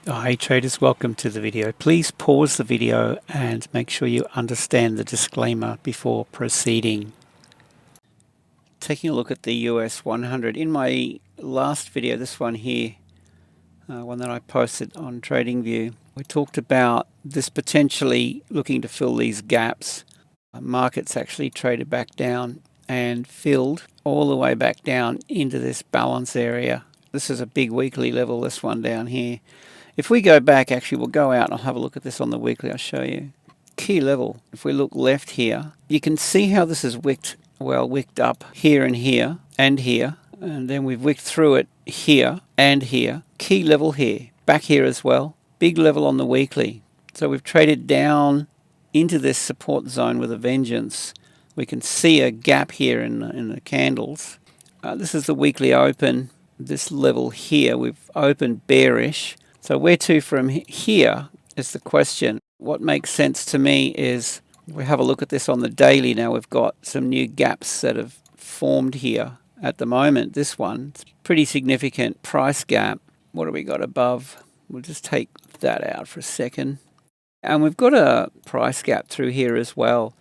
Hi traders, welcome to the video. Please pause the video and make sure you understand the disclaimer before proceeding. Taking a look at the US 100. In my last video, this one here, one that I posted on TradingView, we talked about this potentially looking to fill these gaps. Markets actually traded back down and filled all the way back down into this balance area. This is a big weekly level, this one down here. If we go back, actually we'll go out and I'll have a look at this on the weekly, I'll show you. Key level, if we look left here, you can see how this is wicked up here and here, and then we've wicked through it here and here. Key level here, back here as well, big level on the weekly. So we've traded down into this support zone with a vengeance. We can see a gap here in the candles. This is the weekly open, this level here, we've opened bearish. So where to from here is the question. What makes sense to me is we have a look at this on the daily now. We've got some new gaps that have formed here at the moment. This one, it's pretty significant price gap. What do we got above? We'll just take that out for a second. And we've got a price gap through here as well.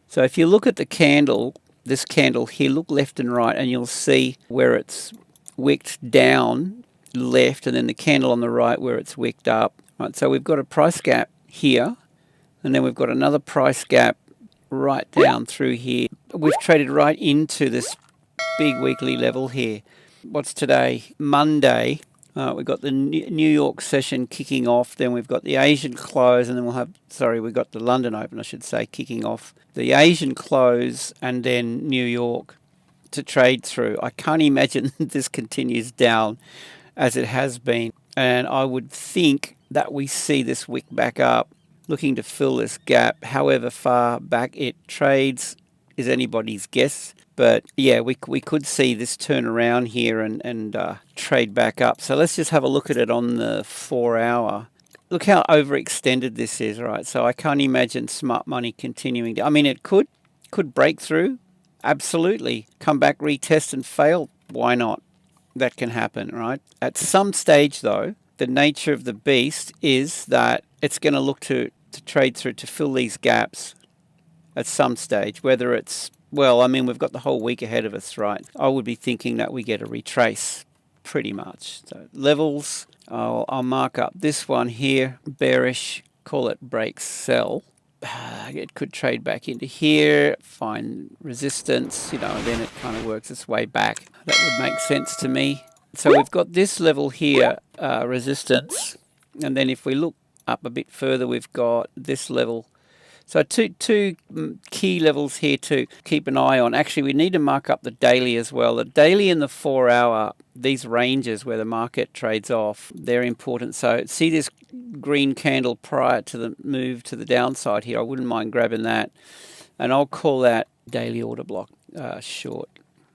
So if you look at the candle, this candle here, look left and right, and you'll see where it's wicked down left, and then the candle on the right where it's wicked up. Right, so we've got a price gap here, and then we've got another price gap right down through here. We've traded right into this big weekly level here. What's today? Monday. We've got the New York session kicking off, then we've got the Asian close, and then we've got the London Open, I should say, kicking off. The Asian close and then New York to trade through. I can't imagine this continues down as it has been, and I would think that we see this wick back up, looking to fill this gap. However far back it trades is anybody's guess, but yeah, we could see this turn around here and trade back up. So let's just have a look at it on the 4 hour. Look how overextended this is, right? So I can't imagine smart money continuing to, I mean, it could break through, absolutely, come back, retest and fail. Why not? That can happen, right? At some stage though, the nature of the beast is that it's going to look to trade through to fill these gaps at some stage, whether it's, well, I mean, we've got the whole week ahead of us, right? I would be thinking that we get a retrace pretty much. So levels, I'll mark up this one here, bearish, call it break sell. It could trade back into here, find resistance, then it kind of works its way back. That would make sense to me. So we've got this level here, resistance, and then if we look up a bit further, we've got this level. So two key levels here to keep an eye on. Actually, we need to mark up the daily as well. The daily and the 4 hour, these ranges where the market trades off, they're important. So see this green candle prior to the move to the downside here. I wouldn't mind grabbing that. And I'll call that daily order block short.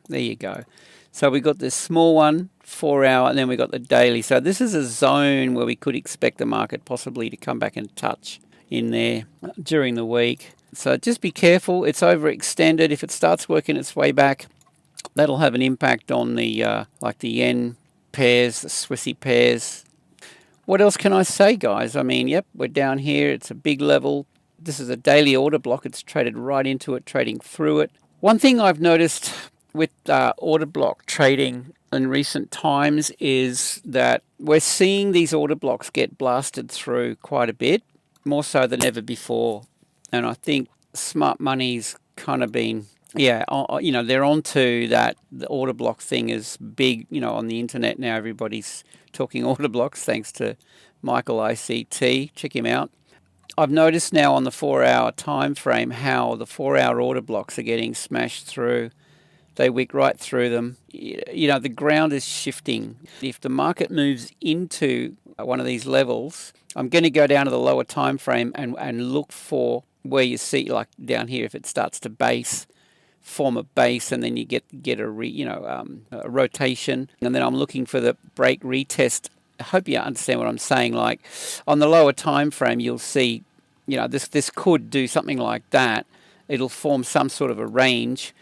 There you go. So we got this small one, 4 hour, and then we got the daily. So this is a zone where we could expect the market possibly to come back and touch in there during the week. So just be careful. It's overextended. If it starts working its way back, that'll have an impact on the like the yen pairs, the Swissy pairs. What else can I say, guys? I mean, yep, we're down here. It's a big level. This is a daily order block. It's traded right into it, trading through it. One thing I've noticed with order block trading in recent times is that we're seeing these order blocks get blasted through quite a bit, more so than ever before. And I think smart money's kind of been, they're onto that. The order block thing is big, on the internet now. Everybody's talking order blocks, thanks to Michael ICT. Check him out. I've noticed now on the 4 hour time frame how the 4 hour order blocks are getting smashed through. They wick right through them. The ground is shifting. If the market moves into one of these levels, I'm going to go down to the lower time frame and look for where you see, like down here, if it starts to form a base, and then you get a rotation, and then I'm looking for the break retest. I hope you understand what I'm saying. Like on the lower time frame, you'll see, this could do something like that. It'll form some sort of a range.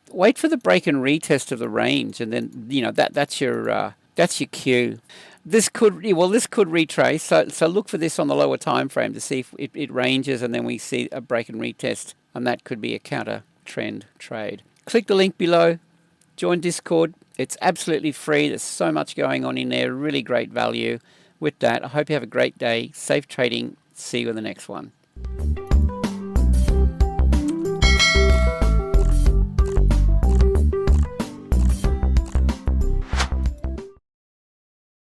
Wait for the break and retest of the range, and then that's your cue. This could, well, this could retrace. So look for this on the lower time frame to see if it ranges, and then we see a break and retest, and that could be a counter trend trade. Click the link below, join Discord. It's absolutely free. There's so much going on in there. Really great value. With that, I hope you have a great day. Safe trading. See you in the next one.